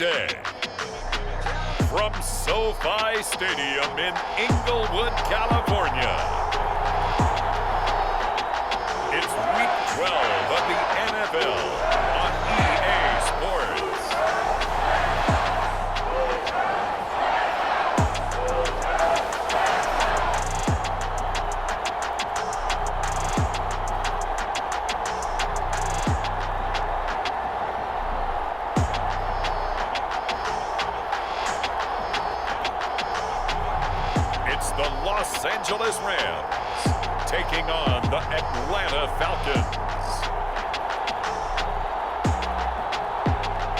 day. From SoFi Stadium in Inglewood, California, it's Week 12 of the NFL on EA Sports. The Los Angeles Rams taking on the Atlanta Falcons.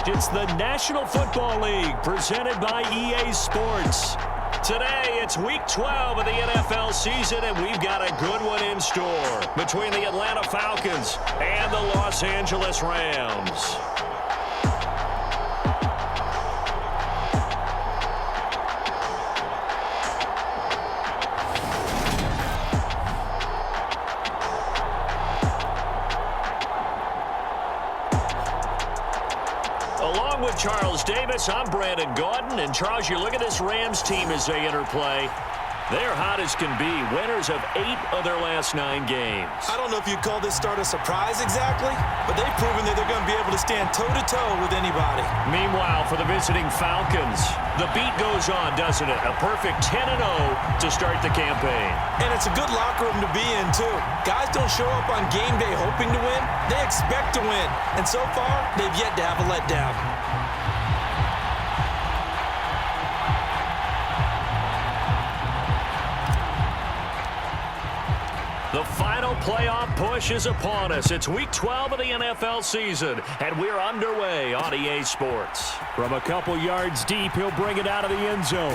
It's the National Football League presented by EA Sports. Today, it's Week 12 of the NFL season, and we've got a good one in store between the Atlanta Falcons and the Los Angeles Rams. Along with Charles Davis, I'm Brandon Gordon. And Charles, you look at this Rams team as they interplay. They're hot as can be, winners of 8 of their last 9 games. I don't know if you'd call this start a surprise exactly, but they've proven that they're going to be able to stand toe-to-toe with anybody. Meanwhile, for the visiting Falcons, the beat goes on, doesn't it? A perfect 10-0 to start the campaign. And it's a good locker room to be in, too. Guys don't show up on game day hoping to win. They expect to win. And so far, they've yet to have a letdown. The final playoff push is upon us. It's Week 12 of the NFL season, and we're underway on EA Sports. From a couple yards deep, he'll bring it out of the end zone.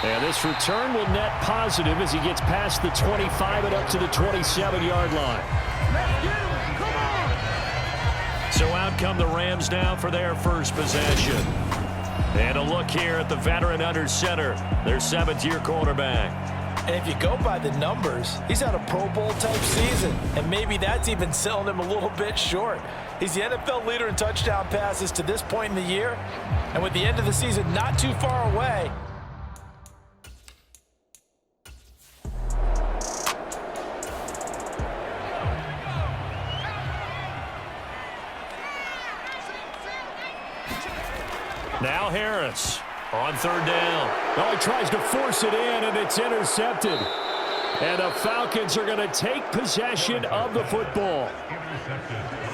And this return will net positive as he gets past the 25 and up to the 27-yard line. So out come the Rams now for their first possession. And a look here at the veteran under center, their 7th-year quarterback. And if you go by the numbers, he's had a Pro Bowl type season. And maybe that's even selling him a little bit short. He's the NFL leader in touchdown passes to this point in the year. And with the end of the season not too far away. Now Harris on 3rd down. Oh, he tries to force it in, and it's intercepted. And the Falcons are going to take possession of the football.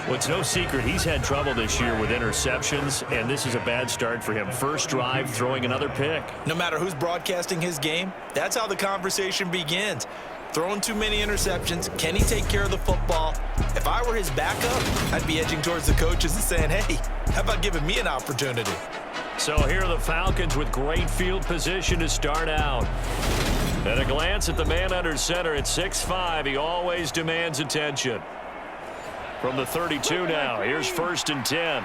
Well, it's no secret he's had trouble this year with interceptions, and this is a bad start for him. First drive, throwing another pick. No matter who's broadcasting his game, that's how the conversation begins. Throwing too many interceptions. Can he take care of the football? If I were his backup, I'd be edging towards the coaches and saying, hey, how about giving me an opportunity? So here are the Falcons with great field position to start out. At a glance at the man under center at 6'5", he always demands attention. From the 32 now, here's 1st and 10.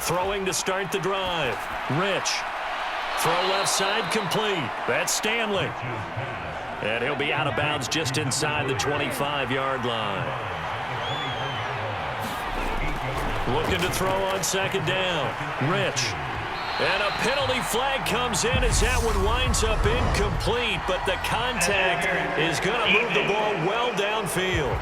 Throwing to start the drive. Rich. Throw left side complete. That's Stanley. And he'll be out of bounds just inside the 25-yard line. Looking to throw on 2nd down. Rich. And a penalty flag comes in as that one winds up incomplete, but the contact is going to move the ball well downfield.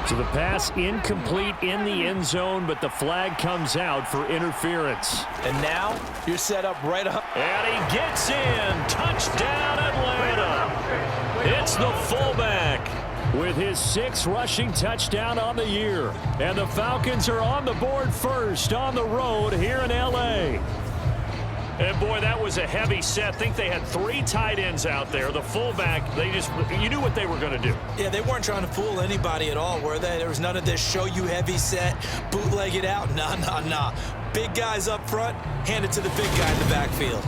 So the pass incomplete in the end zone, but the flag comes out for interference. And now you're set up right up. And he gets in. Touchdown, Atlanta. It's the fullback with his 6th rushing touchdown on the year. And the Falcons are on the board first on the road here in L.A. And, boy, that was a heavy set. I think they had 3 tight ends out there. The fullback, you knew what they were going to do. Yeah, they weren't trying to fool anybody at all, were they? There was none of this show you heavy set, bootleg it out. Nah. Big guys up front, hand it to the big guy in the backfield.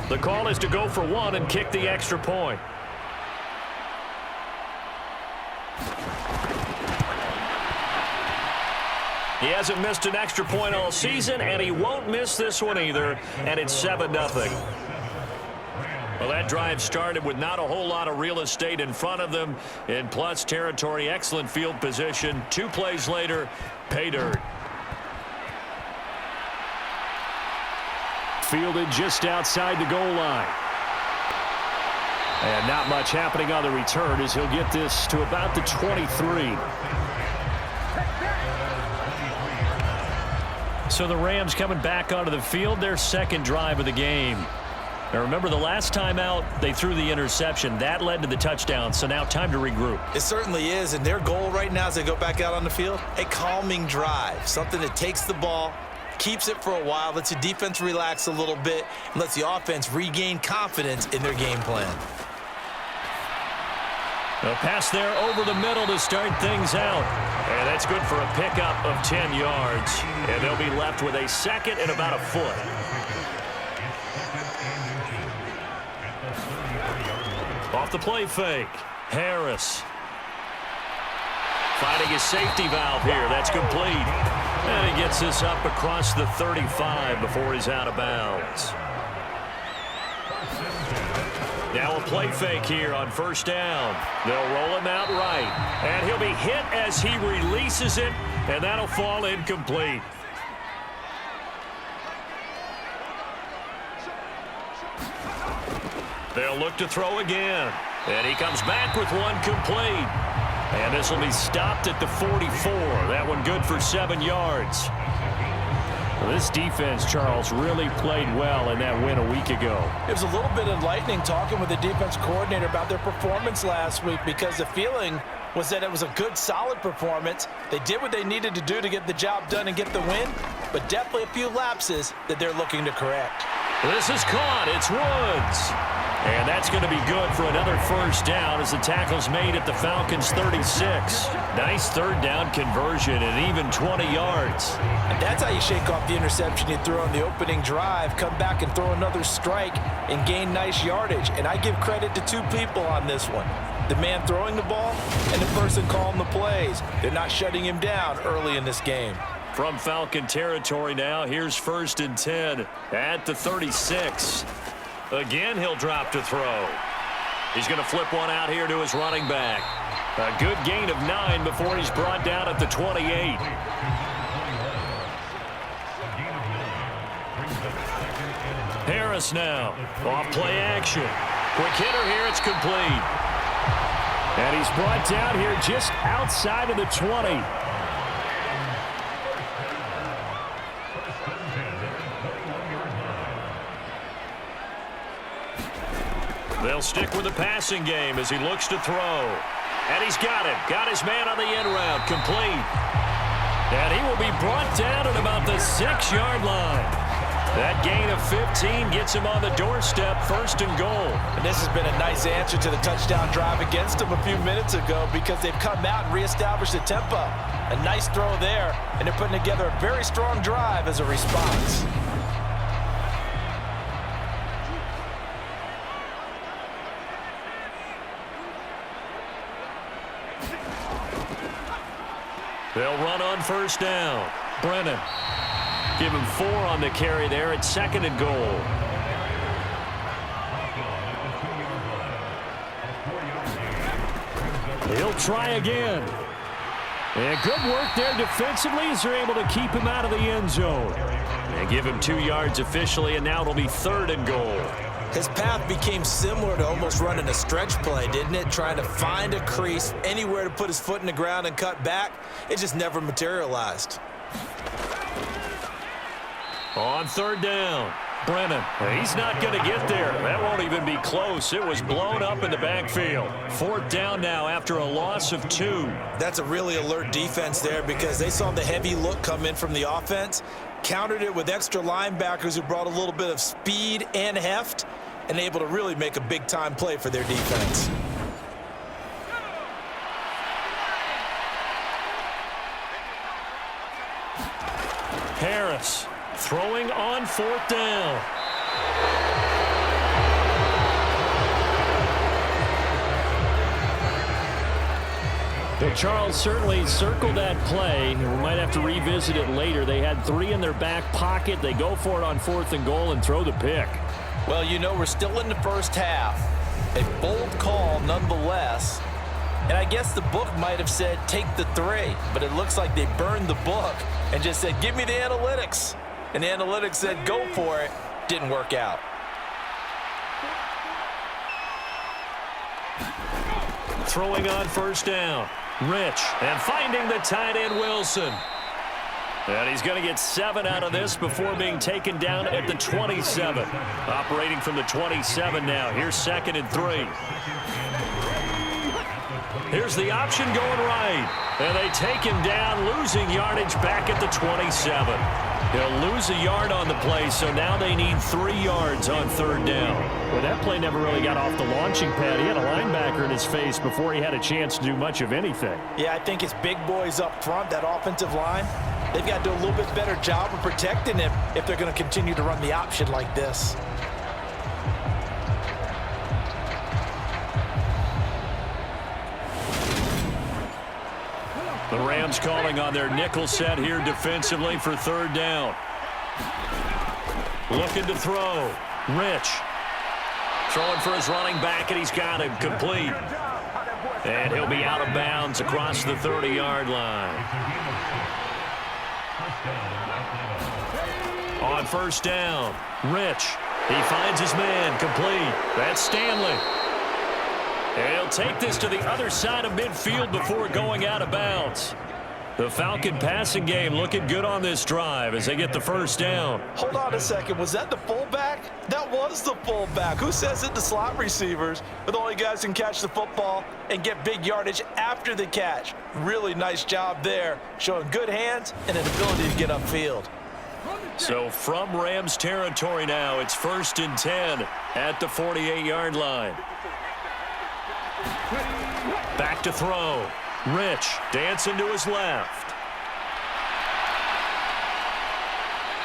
The call is to go for 1 and kick the extra point. He hasn't missed an extra point all season, and he won't miss this one either, and it's 7-0. Well, that drive started with not a whole lot of real estate in front of them. In plus territory, excellent field position. 2 plays later, pay dirt. Fielded just outside the goal line. And not much happening on the return as he'll get this to about the 23. So the Rams coming back onto the field, their second drive of the game. Now remember, the last time out, they threw the interception. That led to the touchdown, so now time to regroup. It certainly is, and their goal right now as they go back out on the field, a calming drive, something that takes the ball, keeps it for a while, lets the defense relax a little bit, and lets the offense regain confidence in their game plan. A pass there over the middle to start things out. And that's good for a pickup of 10 yards. And they'll be left with a second and about a foot. Off the play fake. Harris. Finding his safety valve here. That's complete. And he gets this up across the 35 before he's out of bounds. Now a play fake here on first down. They'll roll him out right. And he'll be hit as he releases it, and that'll fall incomplete. They'll look to throw again. And he comes back with one complete. And this will be stopped at the 44. That one good for 7 yards. This defense, Charles, really played well in that win a week ago. It was a little bit enlightening talking with the defense coordinator about their performance last week because the feeling was that it was a good, solid performance. They did what they needed to do to get the job done and get the win, but definitely a few lapses that they're looking to correct. This is caught. It's Woods. And that's going to be good for another first down as the tackle's made at the Falcons' 36. Nice third down conversion and even 20 yards. And that's how you shake off the interception you threw on the opening drive, come back and throw another strike and gain nice yardage. And I give credit to 2 people on this one. The man throwing the ball and the person calling the plays. They're not shutting him down early in this game. From Falcon territory now, here's 1st and 10 at the 36. Again, he'll drop to throw. He's going to flip one out here to his running back. A good gain of 9 before he's brought down at the 28. Harris now. Off play action. Quick hitter here. It's complete. And he's brought down here just outside of the 20. They'll stick with the passing game as he looks to throw. And he's got it. Got his man on the end route. Complete. And he will be brought down at about the 6-yard line. That gain of 15 gets him on the doorstep, 1st and goal. And this has been a nice answer to the touchdown drive against them a few minutes ago because they've come out and reestablished the tempo. A nice throw there, and they're putting together a very strong drive as a response. They'll run on first down. Brennan. Give him 4 on the carry there at 2nd and goal. He'll try again. And good work there defensively as they're able to keep him out of the end zone. And give him 2 yards officially, and now it'll be 3rd and goal. His path became similar to almost running a stretch play, didn't it? Trying to find a crease, anywhere to put his foot in the ground and cut back. It just never materialized. On 3rd down, Brennan. He's not going to get there. That won't even be close. It was blown up in the backfield. 4th down now after a loss of 2. That's a really alert defense there because they saw the heavy look come in from the offense, countered it with extra linebackers who brought a little bit of speed and heft, and able to really make a big-time play for their defense. Harris throwing on 4th down. Well, Charles certainly circled that play. We might have to revisit it later. They had 3 in their back pocket. They go for it on 4th and goal and throw the pick. Well, you know, we're still in the first half. A bold call nonetheless. And I guess the book might have said take the 3, but it looks like they burned the book and just said give me the analytics. And the analytics said go for it. Didn't work out. Throwing on first down. Rich, and finding the tight end Wilson. And he's going to get 7 out of this before being taken down at the 27. Operating from the 27 now. Here's 2nd and 3. Here's the option going right. And they take him down, losing yardage back at the 27. He'll lose a yard on the play, so now they need 3 yards on 3rd down. Well, that play never really got off the launching pad. He had a linebacker in his face before he had a chance to do much of anything. Yeah, I think his big boys up front, that offensive line, they've got to do a little bit better job of protecting him if they're going to continue to run the option like this. The Rams calling on their nickel set here defensively for 3rd down. Looking to throw. Rich. Throwing for his running back, and he's got him complete. And he'll be out of bounds across the 30-yard line. On 1st down, Rich. He finds his man complete. That's Stanley. And he'll take this to the other side of midfield before going out of bounds. The Falcon passing game looking good on this drive as they get the 1st down. Hold on a second. Was that the fullback? That was the fullback. Who says it? The slot receivers are the only guys who can catch the football and get big yardage after the catch. Really nice job there, showing good hands and an ability to get upfield. So from Rams territory now, it's 1st and 10 at the 48-yard line. Back to throw. Rich dancing to his left.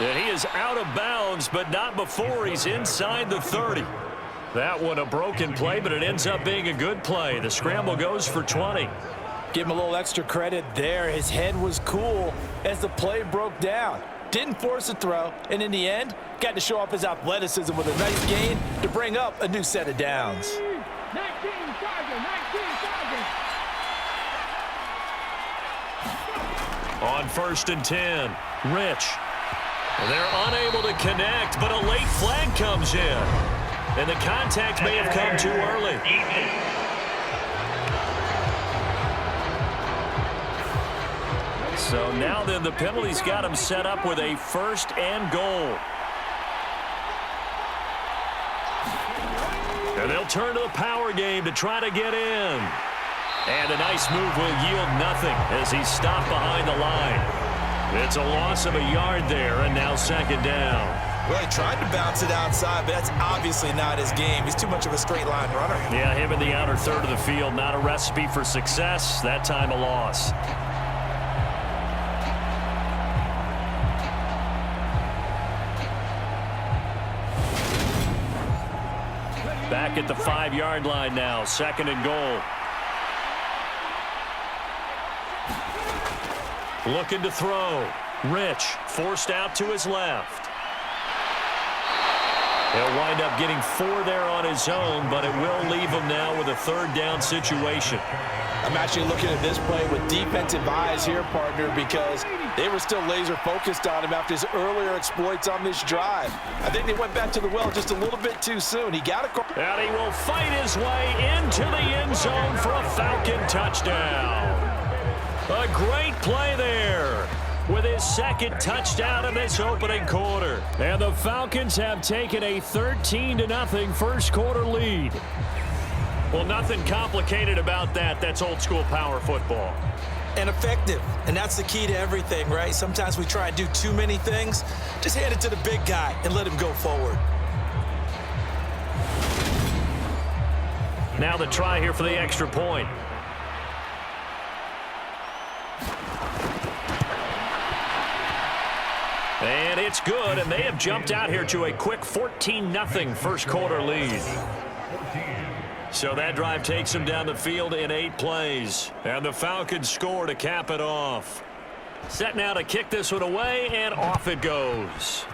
And he is out of bounds, but not before he's inside the 30. That one a broken play, but it ends up being a good play. The scramble goes for 20. Give him a little extra credit there. His head was cool as the play broke down. Didn't force a throw, and in the end, got to show off his athleticism with a nice gain to bring up a new set of downs. On 1st and 10, Rich. They're unable to connect, but a late flag comes in. And the contact may have come too early. So now then the penalty's got him set up with a 1st and goal. And they'll turn to the power game to try to get in. And a nice move will yield nothing as he's stopped behind the line. It's a loss of a yard there, and now 2nd down. Well, he tried to bounce it outside, but that's obviously not his game. He's too much of a straight line runner. Yeah, him in the outer 3rd of the field, not a recipe for success. That time a loss. Back at the 5-yard line now, 2nd and goal. Looking to throw. Rich forced out to his left. He'll wind up getting 4 there on his own, but it will leave him now with a 3rd down situation. I'm actually looking at this play with defensive eyes here, partner, because they were still laser focused on him after his earlier exploits on this drive. I think they went back to the well just a little bit too soon. He got across. And he will fight his way into the end zone for a Falcon touchdown. A great play there with his 2nd touchdown in this opening quarter. And the Falcons have taken a 13-0 first quarter lead. Well, nothing complicated about that. That's old school power football. And effective. And that's the key to everything, right? Sometimes we try and do too many things. Just hand it to the big guy and let him go forward. Now the try here for the extra point. And it's good, and they have jumped out here to a quick 14-0 first quarter lead. So that drive takes them down the field in 8 plays. And the Falcons score to cap it off. Set now to kick this one away, and off it goes.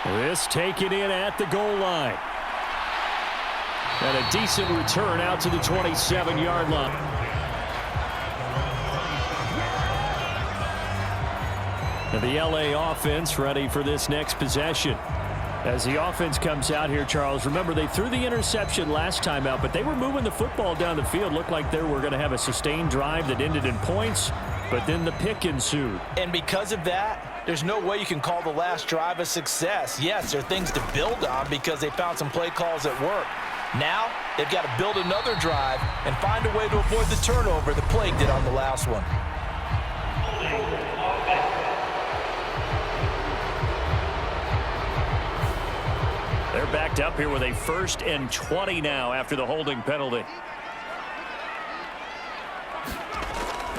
This taken in at the goal line. And a decent return out to the 27-yard line. And the LA offense ready for this next possession. As the offense comes out here, Charles, remember they threw the interception last time out, but they were moving the football down the field. Looked like they were going to have a sustained drive that ended in points, but then the pick ensued. And because of that, there's no way you can call the last drive a success. Yes, there are things to build on because they found some play calls that work. Now, they've got to build another drive and find a way to avoid the turnover the Plague did on the last one. They're backed up here with a 1st and 20 now after the holding penalty.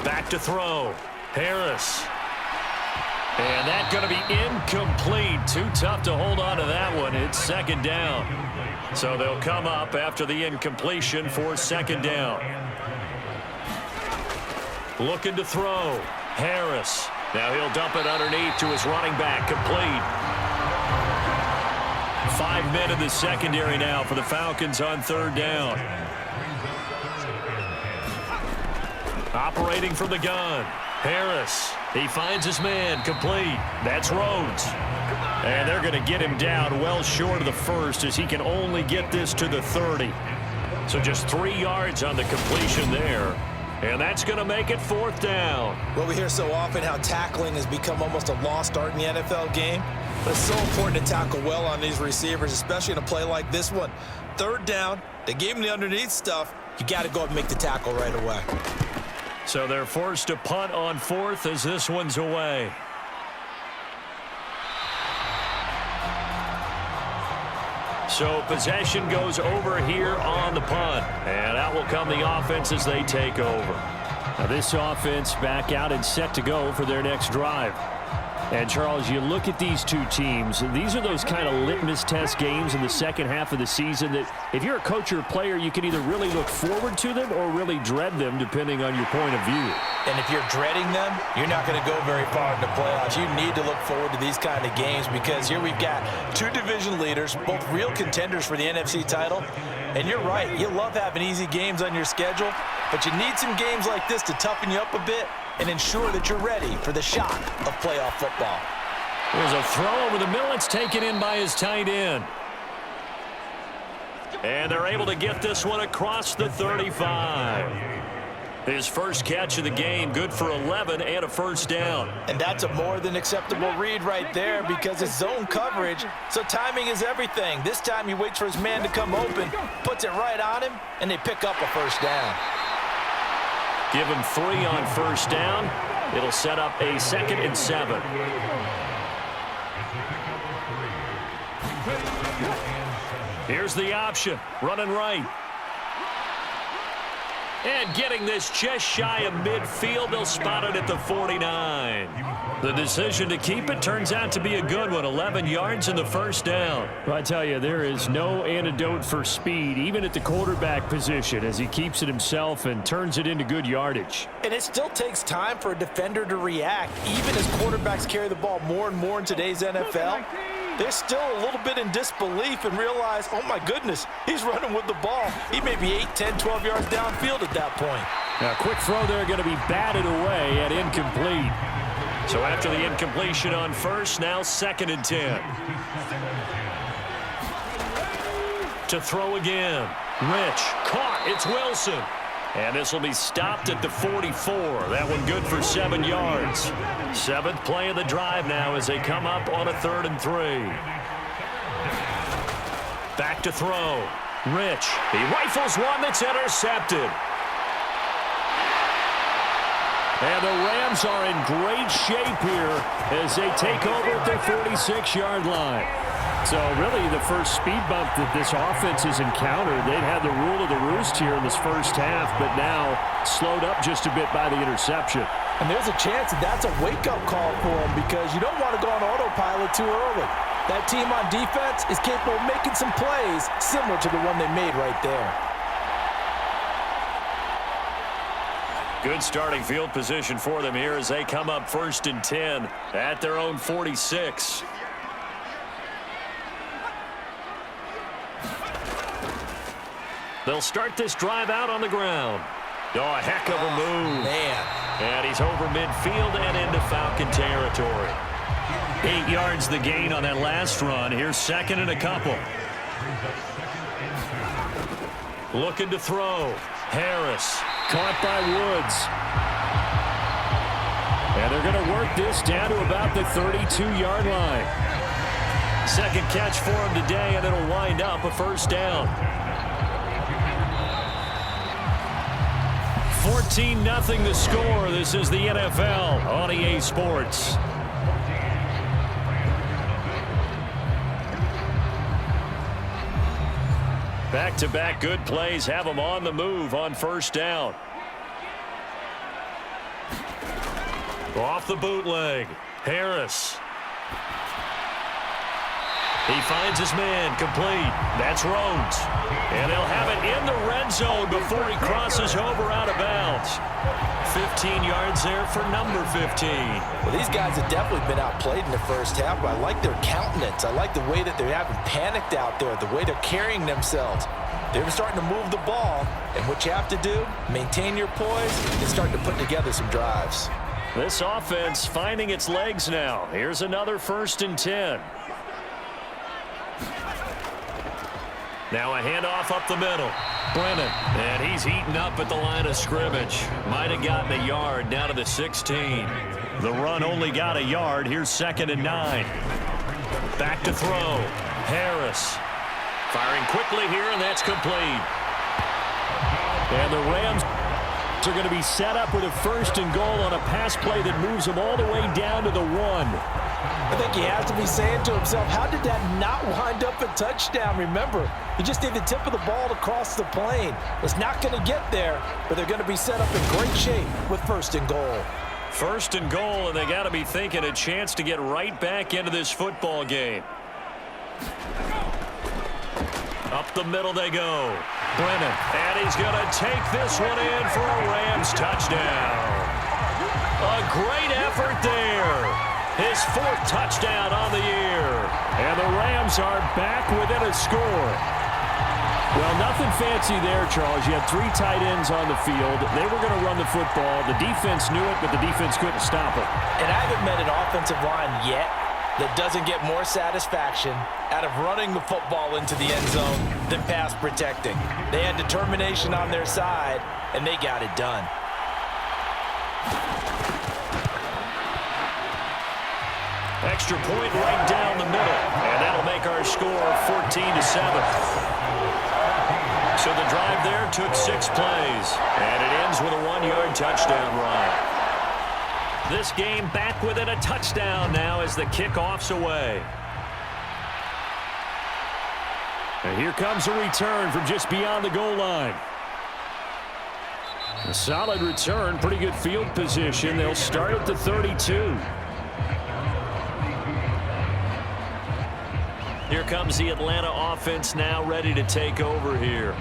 Back to throw. Harris. And that's going to be incomplete. Too tough to hold on to that one. It's 2nd down. So they'll come up after the incompletion for 2nd down. Looking to throw. Harris. Now he'll dump it underneath to his running back. Complete. 5 men in the secondary now for the Falcons on 3rd down. Operating from the gun. Harris. He finds his man. Complete. That's Rhodes. And they're going to get him down well short of the 1st as he can only get this to the 30. So just 3 yards on the completion there. And that's going to make it 4th down. Well, we hear so often how tackling has become almost a lost art in the NFL game. But it's so important to tackle well on these receivers, especially in a play like this one. 3rd down, they gave him the underneath stuff. You got to go up and make the tackle right away. So they're forced to punt on 4th as this one's away. So possession goes over here on the punt. And out will come the offense as they take over. Now this offense back out and set to go for their next drive. And, Charles, you look at these two teams, these are those kind of litmus test games in the second half of the season that if you're a coach or a player, you can either really look forward to them or really dread them, depending on your point of view. And if you're dreading them, you're not going to go very far in the playoffs. You need to look forward to these kind of games because here we've got 2 division leaders, both real contenders for the NFC title. And you're right, you love having easy games on your schedule, but you need some games like this to toughen you up a bit and ensure that you're ready for the shock of playoff football. There's a throw over the middle. It's taken in by his tight end. And they're able to get this one across the 35. His first catch of the game, good for 11 and a 1st down. And that's a more than acceptable read right there because it's zone coverage, so timing is everything. This time he waits for his man to come open, puts it right on him, and they pick up a 1st down. Give him 3 on 1st down. It'll set up a 2nd and 7. Here's the option. Running right. And getting this just shy of midfield. They'll spot it at the 49. The decision to keep it turns out to be a good one. 11 yards in the 1st down. Well, I tell you, there is no antidote for speed, even at the quarterback position, as he keeps it himself and turns it into good yardage. And it still takes time for a defender to react. Even as quarterbacks carry the ball more and more in today's NFL, they're still a little bit in disbelief and realize, oh my goodness, he's running with the ball. He may be 8, 10, 12 yards downfield at that point. Now, quick throw there, going to be batted away at incomplete. So after the incompletion on 1st, now 2nd and 10. To throw again. Rich, caught, it's Wilson. And this will be stopped at the 44. That one good for 7 yards. 7th play of the drive now as they come up on a 3rd and 3. Back to throw. Rich, he rifles one that's intercepted. And the Rams are in great shape here as they take over at their 46-yard line. So really the first speed bump that this offense has encountered, they'd had the rule of the roost here in this first half, but now slowed up just a bit by the interception. And there's a chance that that's a wake-up call for them because you don't want to go on autopilot too early. That team on defense is capable of making some plays similar to the one they made right there. Good starting field position for them here as they come up 1st and 10 at their own 46. They'll start this drive out on the ground. Oh, a heck of a move. Man. And he's over midfield and into Falcon territory. 8 yards the gain on that last run. Here's second and a couple. Looking to throw. Harris. Caught by Woods. And they're going to work this down to about the 32-yard line. Second catch for him today, and it'll wind up a first down. 14-0 the score. This is the NFL on EA Sports. Back-to-back good plays have them on the move on first down. Off the bootleg. Harris. He finds his man, complete. That's Rhodes. And they'll have it in the red zone before he crosses over out of bounds. 15 yards there for number 15. Well, these guys have definitely been outplayed in the first half, but I like their countenance. I like the way that they haven't panicked out there, the way they're carrying themselves. They're starting to move the ball, and what you have to do, maintain your poise and start to put together some drives. This offense finding its legs now. Here's another 1st and 10. Now a handoff up the middle. Brennan, and he's eaten up at the line of scrimmage. Might have gotten a yard down to the 16. The run only got a yard. Here's 2nd and 9. Back to throw. Harris. Firing quickly here, and that's complete. And the Rams are going to be set up with a 1st and goal on a pass play that moves them all the way down to the 1. I think he has to be saying to himself, how did that not wind up a touchdown? Remember, he just need the tip of the ball to cross the plane. It's not going to get there, but they're going to be set up in great shape with 1st and goal. 1st and goal, and they got to be thinking a chance to get right back into this football game. Up the middle they go. Brennan, and he's going to take this one in for a Rams touchdown. A great effort there. His 4th touchdown on the year. And the Rams are back within a score. Well, nothing fancy there, Charles. You had 3 tight ends on the field. They were going to run the football. The defense knew it, but the defense couldn't stop it. And I haven't met an offensive line yet that doesn't get more satisfaction out of running the football into the end zone than pass protecting. They had determination on their side, and they got it done. Extra point right down the middle, and that'll make our score 14-7. So the drive there took 6 plays, and it ends with a 1-yard touchdown run. This game back within a touchdown now as the kickoff's away. And here comes a return from just beyond the goal line. A solid return, pretty good field position. They'll start at the 32. Here comes the Atlanta offense now ready to take over here.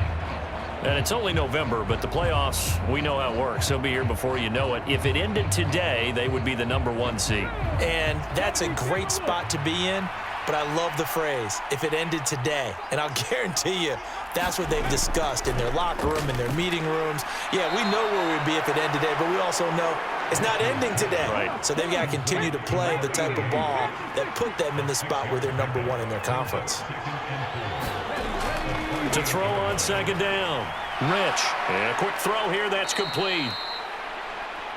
And it's only November, but the playoffs, we know how it works. They'll be here before you know it. If it ended today, they would be the number 1 seed. And that's a great spot to be in, but I love the phrase, if it ended today. And I'll guarantee you, that's what they've discussed in their locker room, in their meeting rooms. Yeah, we know where we'd be if it ended today, but we also know it's not ending today. Right. So they've got to continue to play the type of ball that put them in the spot where they're number 1 in their conference. To throw on 2nd down. Rich. And a quick throw here. That's complete.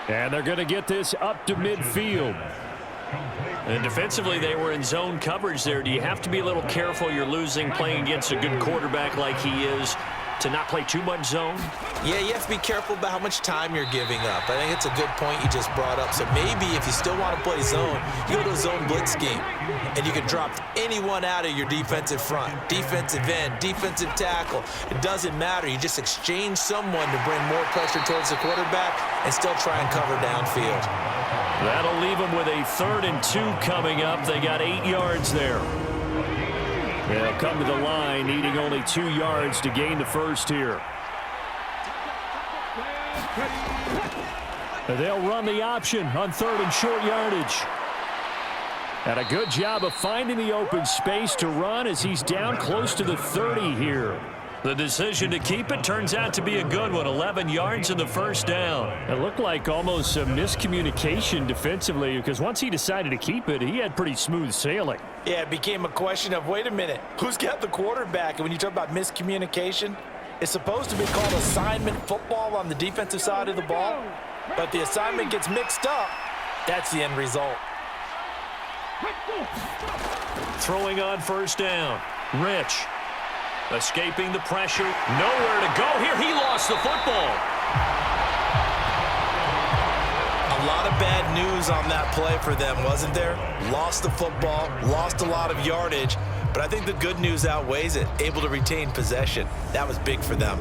And they're going to get this up to midfield. And defensively, they were in zone coverage there. Do you have to be a little careful? You're losing playing against a good quarterback like he is to not play too much zone? Yeah, you have to be careful about how much time you're giving up. I think it's a good point you just brought up. So maybe if you still want to play zone, you go to a zone blitz scheme, and you can drop anyone out of your defensive front, defensive end, defensive tackle. It doesn't matter. You just exchange someone to bring more pressure towards the quarterback and still try and cover downfield. That'll leave them with a 3rd and 2 coming up. They got 8 yards there. They'll come to the line, needing only 2 yards to gain the first here. They'll run the option on 3rd and short yardage. And a good job of finding the open space to run as he's down close to the 30 here. The decision to keep it turns out to be a good one. 11 yards in the first down. It looked like almost a miscommunication defensively because once he decided to keep it, he had pretty smooth sailing. Yeah, it became a question of, wait a minute, who's got the quarterback? And when you talk about miscommunication, it's supposed to be called assignment football on the defensive side of the ball. But the assignment gets mixed up. That's the end result. Throwing on first down. Rich. Escaping the pressure. Nowhere to go here. He lost the football. A lot of bad news on that play for them, wasn't there? Lost the football, lost a lot of yardage, but I think the good news outweighs it. Able to retain possession. That was big for them.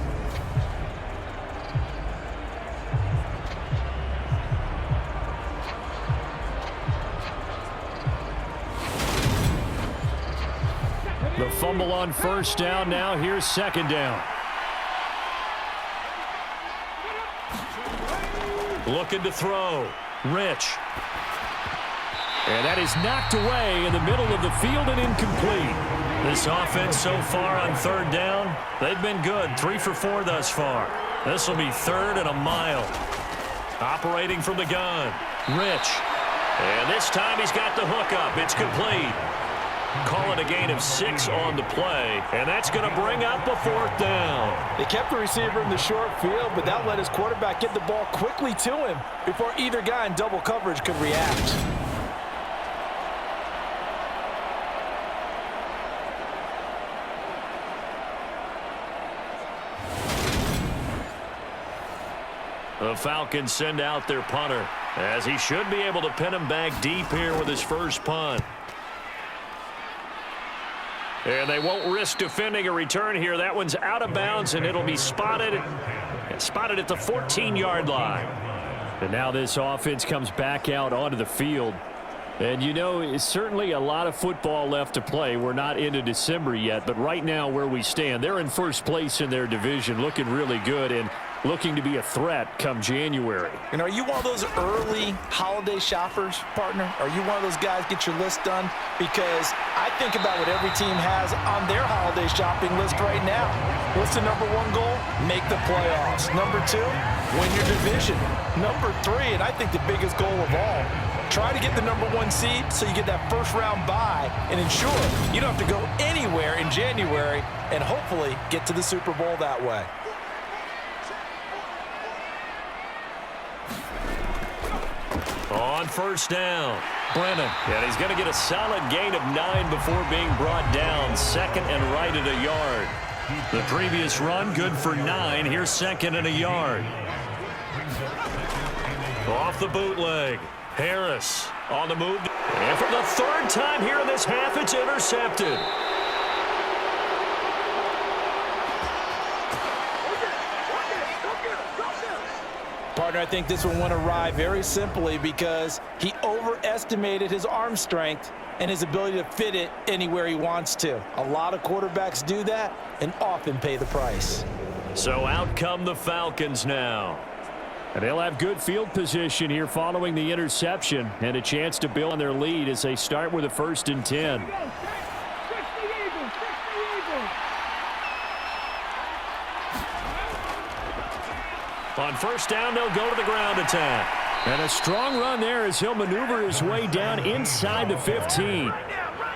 The fumble on first down. Now here's second down. Looking to throw. Rich. And that is knocked away in the middle of the field and incomplete. This offense so far on third down, they've been good. 3 for 4 thus far. This will be 3rd and a mile. Operating from the gun. Rich. And this time he's got the hook up. It's complete. Call it a gain of 6 on the play, and that's going to bring up a 4th down. They kept the receiver in the short field, but that let his quarterback get the ball quickly to him before either guy in double coverage could react. The Falcons send out their punter, as he should be able to pin him back deep here with his first punt. And they won't risk defending a return here. That one's out of bounds, and it'll be spotted at the 14-yard line. And now this offense comes back out onto the field. And, you know, it's certainly a lot of football left to play. We're not into December yet, but right now where we stand, they're in first place in their division, looking really good and looking to be a threat come January. And are you one of those early holiday shoppers, partner? Are you one of those guys get your list done? Because I think about what every team has on their holiday shopping list right now. What's the number 1 goal? Make the playoffs. Number 2, win your division. Number 3, and I think the biggest goal of all, try to get the number 1 seed so you get that first-round bye and ensure you don't have to go anywhere in January and hopefully get to the Super Bowl that way. On first down, Brennan. And he's going to get a solid gain of 9 before being brought down. 2nd and right at a yard. The previous run, good for 9. Here's 2nd and a yard. Off the bootleg. Harris on the move. And for the 3rd time here in this half, it's intercepted. Partner, I think this one went awry very simply because he overestimated his arm strength and his ability to fit it anywhere he wants to. A lot of quarterbacks do that and often pay the price. So out come the Falcons now. And they'll have good field position here following the interception and a chance to build on their lead as they start with a 1st and 10. On first down, they'll go to the ground attack. And a strong run there as he'll maneuver his way down inside the 15.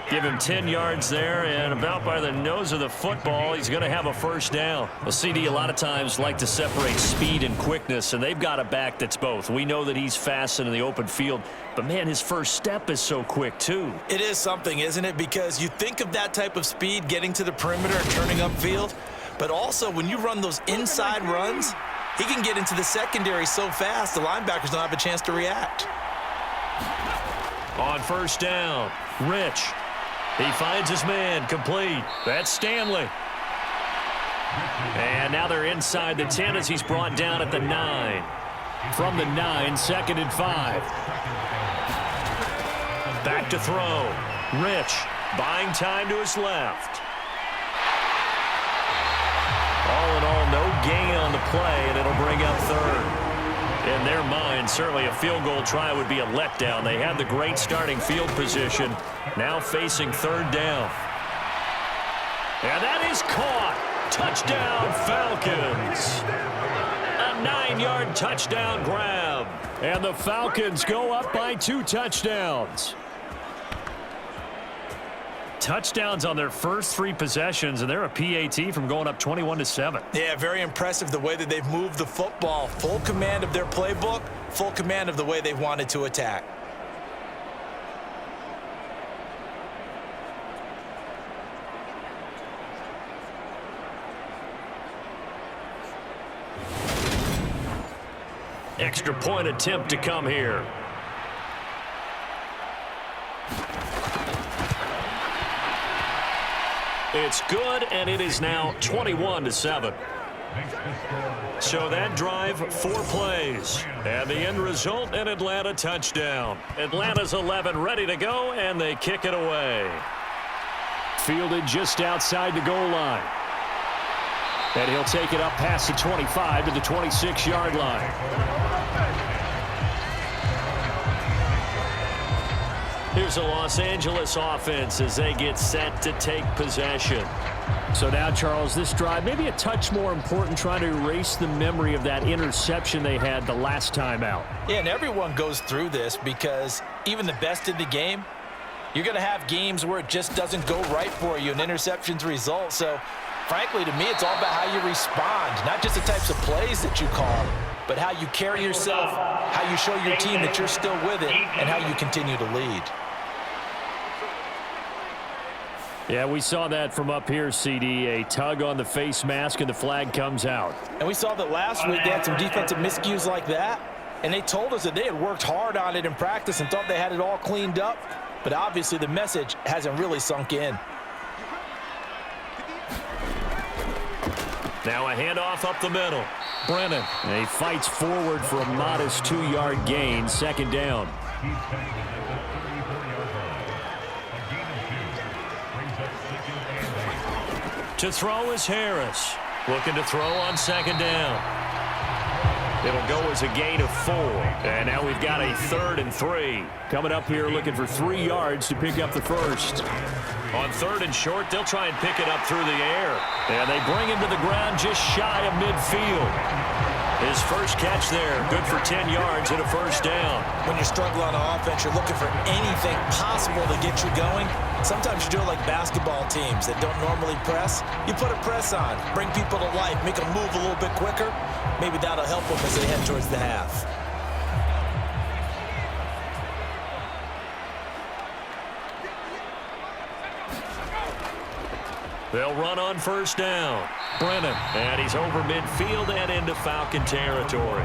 Give him 10 yards there, and about by the nose of the football, he's going to have a 1st down. Well, CD a lot of times like to separate speed and quickness, and they've got a back that's both. We know that he's fast and in the open field, but, man, his first step is so quick, too. It is something, isn't it? Because you think of that type of speed getting to the perimeter and turning upfield, but also when you run those inside runs, he can get into the secondary so fast the linebackers don't have a chance to react. On first down, Rich. He finds his man, complete. That's Stanley. And now they're inside the 10 as he's brought down at the 9. From the 9, 2nd and 5. Back to throw. Rich buying time to his left. All in all, no gain on the play, and it'll bring up 3rd. In their mind, certainly a field goal try would be a letdown. They had the great starting field position, now facing 3rd down. And that is caught. Touchdown, Falcons. A 9-yard touchdown grab. And the Falcons go up by 2 touchdowns. Touchdowns on their first 3 possessions, and they're a PAT from going up 21-7. Yeah, very impressive the way that they've moved the football. Full command of their playbook, full command of the way they've wanted to attack. Extra point attempt to come here. It's good, and it is now 21-7. So that drive, 4 plays. And the end result, an Atlanta touchdown. Atlanta's 11 ready to go, and they kick it away. Fielded just outside the goal line. And he'll take it up past the 25 to the 26-yard line. Here's a Los Angeles offense as they get set to take possession. So now, Charles, this drive maybe a touch more important, trying to erase the memory of that interception they had the last time out. Yeah, and everyone goes through this because even the best in the game, you're going to have games where it just doesn't go right for you and interceptions result. So, frankly, to me, it's all about how you respond, not just the types of plays that you call, but how you carry yourself, how you show your team that you're still with it, and how you continue to lead. Yeah, we saw that from up here, CD. A tug on the face mask, and the flag comes out. And we saw that last week they had some defensive miscues like that, and they told us that they had worked hard on it in practice and thought they had it all cleaned up, but obviously the message hasn't really sunk in. Now a handoff up the middle. Brennan. And he fights forward for a modest 2-yard gain, 2nd down. To throw is Harris. Looking to throw on 2nd down. It'll go as a gain of 4. And now we've got a 3rd and 3. Coming up here looking for 3 yards to pick up the first. On 3rd and short, they'll try and pick it up through the air. And they bring him to the ground just shy of midfield. His first catch there, good for 10 yards and a 1st down. When you struggle on offense, you're looking for anything possible to get you going. Sometimes you do it like basketball teams that don't normally press. You put a press on, bring people to life, make them move a little bit quicker. Maybe that'll help them as they head towards the half. They'll run on 1st down. Brennan, and he's over midfield and into Falcon territory.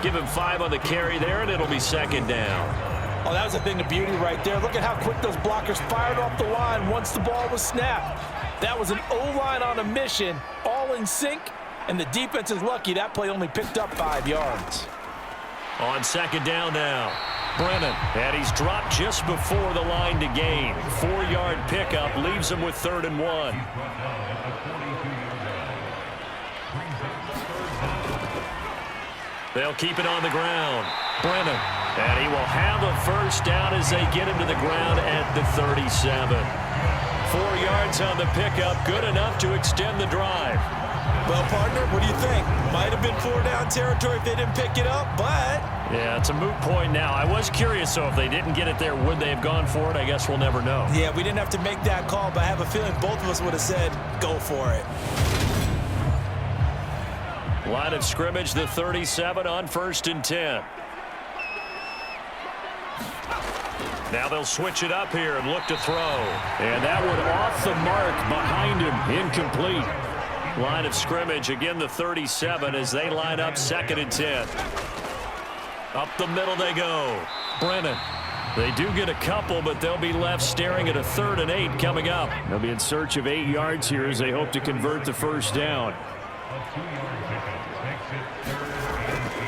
Give him 5 on the carry there, and it'll be 2nd down. Oh, that was a thing of beauty right there. Look at how quick those blockers fired off the line once the ball was snapped. That was an O-line on a mission, all in sync, and the defense is lucky that play only picked up 5 yards. On 2nd down now. Brennan, and he's dropped just before the line to gain. 4-yard pickup leaves him with 3rd and 1. They'll keep it on the ground. Brennan, and he will have a 1st down as they get him to the ground at the 37. 4 yards on the pickup, good enough to extend the drive. Well, partner, what do you think? Might have been 4-down territory if they didn't pick it up, but... Yeah, it's a moot point now. I was curious, though, if they didn't get it there, would they have gone for it? I guess we'll never know. Yeah, we didn't have to make that call, but I have a feeling both of us would have said, go for it. Line of scrimmage, the 37 on 1st and 10. Now they'll switch it up here and look to throw. And that one off the mark behind him, incomplete. Line of scrimmage, again the 37 as they line up 2nd and 10. Up the middle they go. Brennan. They do get a couple, but they'll be left staring at a 3rd and 8 coming up. They'll be in search of 8 yards here as they hope to convert the 1st down.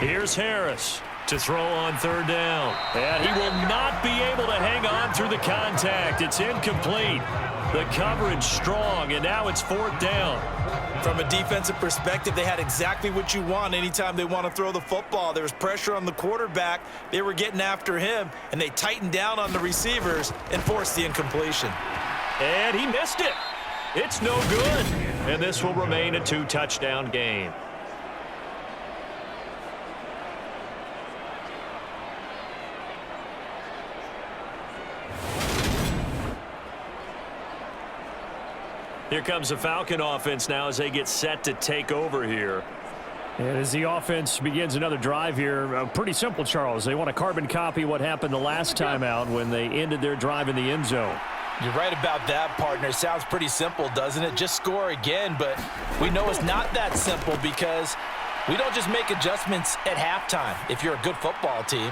Here's Harris to throw on 3rd down. And he will not be able to hang on through the contact. It's incomplete. The coverage strong, and now it's 4th down. From a defensive perspective, they had exactly what you want anytime they want to throw the football. There was pressure on the quarterback. They were getting after him, and they tightened down on the receivers and forced the incompletion. And he missed it. It's no good. and this will remain a 2-touchdown game. Here comes the Falcon offense now as they get set to take over here. And as the offense begins another drive here, pretty simple, Charles. They want to carbon copy what happened the last time out when they ended their drive in the end zone. You're right about that, partner. Sounds pretty simple, doesn't it? Just score again, but we know it's not that simple because we don't just make adjustments at halftime. If you're a good football team,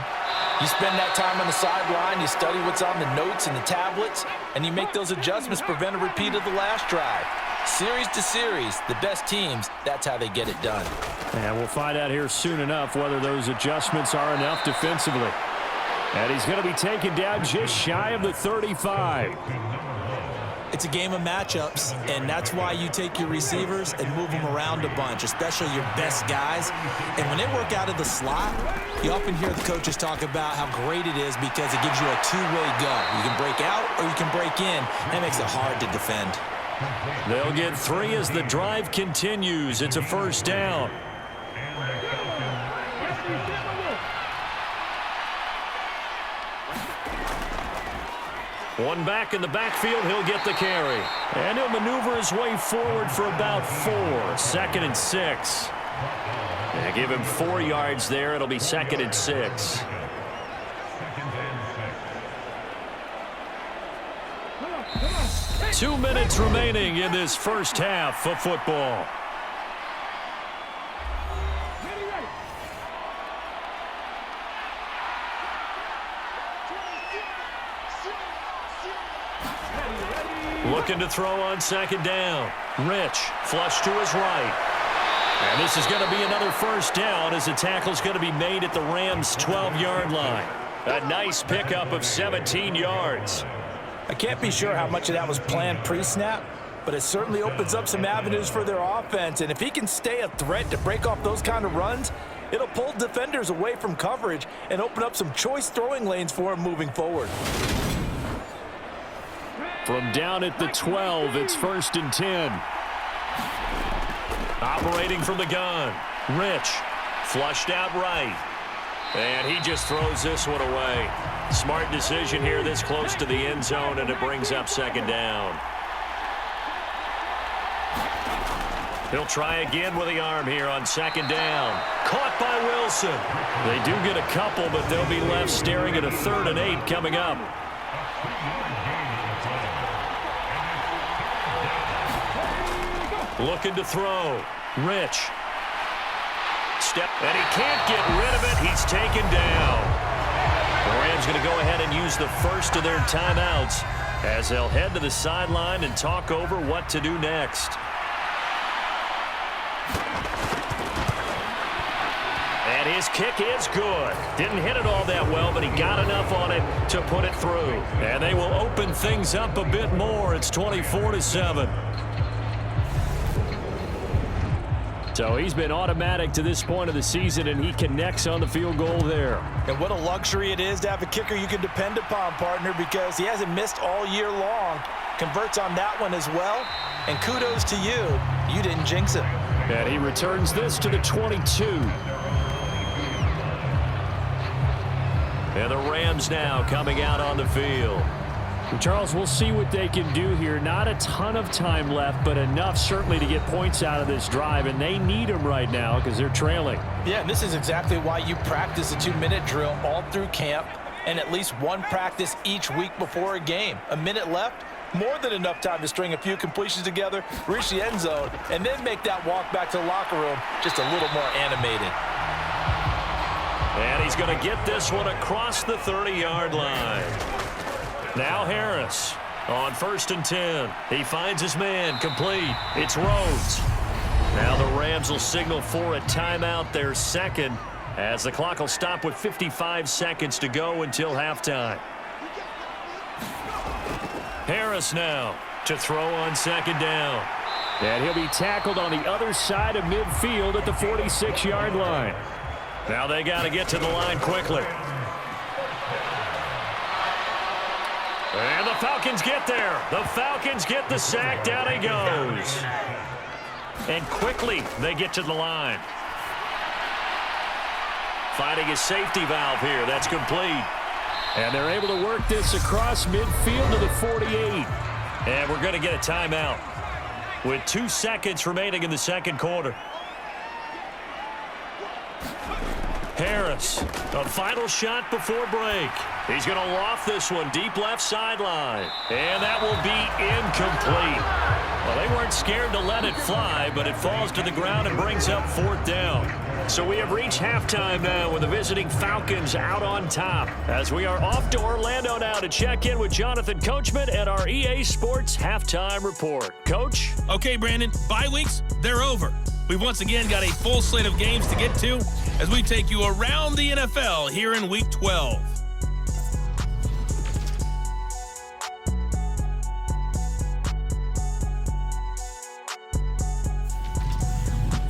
you spend that time on the sideline, you study what's on the notes and the tablets, and you make those adjustments, prevent a repeat of the last drive. Series to series, the best teams, that's how they get it done. And we'll find out here soon enough whether those adjustments are enough defensively. And he's going to be taken down just shy of the 35. It's a game of matchups, and that's why you take your receivers and move them around a bunch, especially your best guys. And when they work out of the slot, you often hear the coaches talk about how great it is because it gives you a two-way go. You can break out or you can break in. That makes it hard to defend. They'll get 3 as the drive continues. It's a first down. One back in the backfield, he'll get the carry. And he'll maneuver his way forward for about 4. 2nd and 6. They give him 4 yards there. It'll be 2nd and 6. Two minutes remaining in this first half of football. Looking to throw on 2nd down. Rich, flush to his right. And this is going to be another first down as the tackle's going to be made at the Rams' 12-yard line. A nice pickup of 17 yards. I can't be sure how much of that was planned pre-snap, but it certainly opens up some avenues for their offense. And if he can stay a threat to break off those kind of runs, it'll pull defenders away from coverage and open up some choice throwing lanes for him moving forward. From down at the 12, it's 1st and 10. Operating from the gun. Rich, flushed out right. And he just throws this one away. Smart decision here this close to the end zone, and it brings up 2nd down. He'll try again with the arm here on 2nd down. Caught by Wilson. They do get a couple, but they'll be left staring at a 3rd and 8 coming up. Looking to throw. Rich. Step, and he can't get rid of it. He's taken down. The Rams going to go ahead and use the first of their timeouts as they'll head to the sideline and talk over what to do next. And his kick is good. Didn't hit it all that well, but he got enough on it to put it through. And they will open things up a bit more. It's 24-7. So he's been automatic to this point of the season, and he connects on the field goal there. And what a luxury it is to have a kicker you can depend upon, partner, because he hasn't missed all year long. Converts on that one as well. And kudos to you. You didn't jinx him. And he returns this to the 22. And the Rams now coming out on the field. Charles, we'll see what they can do here. Not a ton of time left, but enough certainly to get points out of this drive, and they need them right now because they're trailing. Yeah, and this is exactly why you practice a 2-minute drill all through camp and at least one practice each week before a game. A minute left, more than enough time to string a few completions together, reach the end zone, and then make that walk back to the locker room just a little more animated. And he's going to get this one across the 30-yard line. Now Harris on 1st and 10. He finds his man complete. It's Rhodes. Now the Rams will signal for a timeout, their 2nd, as the clock will stop with 55 seconds to go until halftime. Harris now to throw on 2nd down. And he'll be tackled on the other side of midfield at the 46-yard line. Now they got to get to the line quickly. And the Falcons get there. The Falcons get the sack. Down he goes. And quickly they get to the line. Finding a safety valve here. That's complete. And they're able to work this across midfield to the 48. And we're going to get a timeout with 2 seconds remaining in the second quarter. Harris, a final shot before break. He's going to loft this one deep left sideline. And that will be incomplete. Well, they weren't scared to let it fly, but it falls to the ground and brings up 4th down. So we have reached halftime now with the visiting Falcons out on top. As we are off to Orlando now to check in with Jonathan Coachman at our EA Sports Halftime Report. Coach? Okay, Brandon, bye weeks, they're over. We've once again got a full slate of games to get to as we take you around the NFL here in Week 12.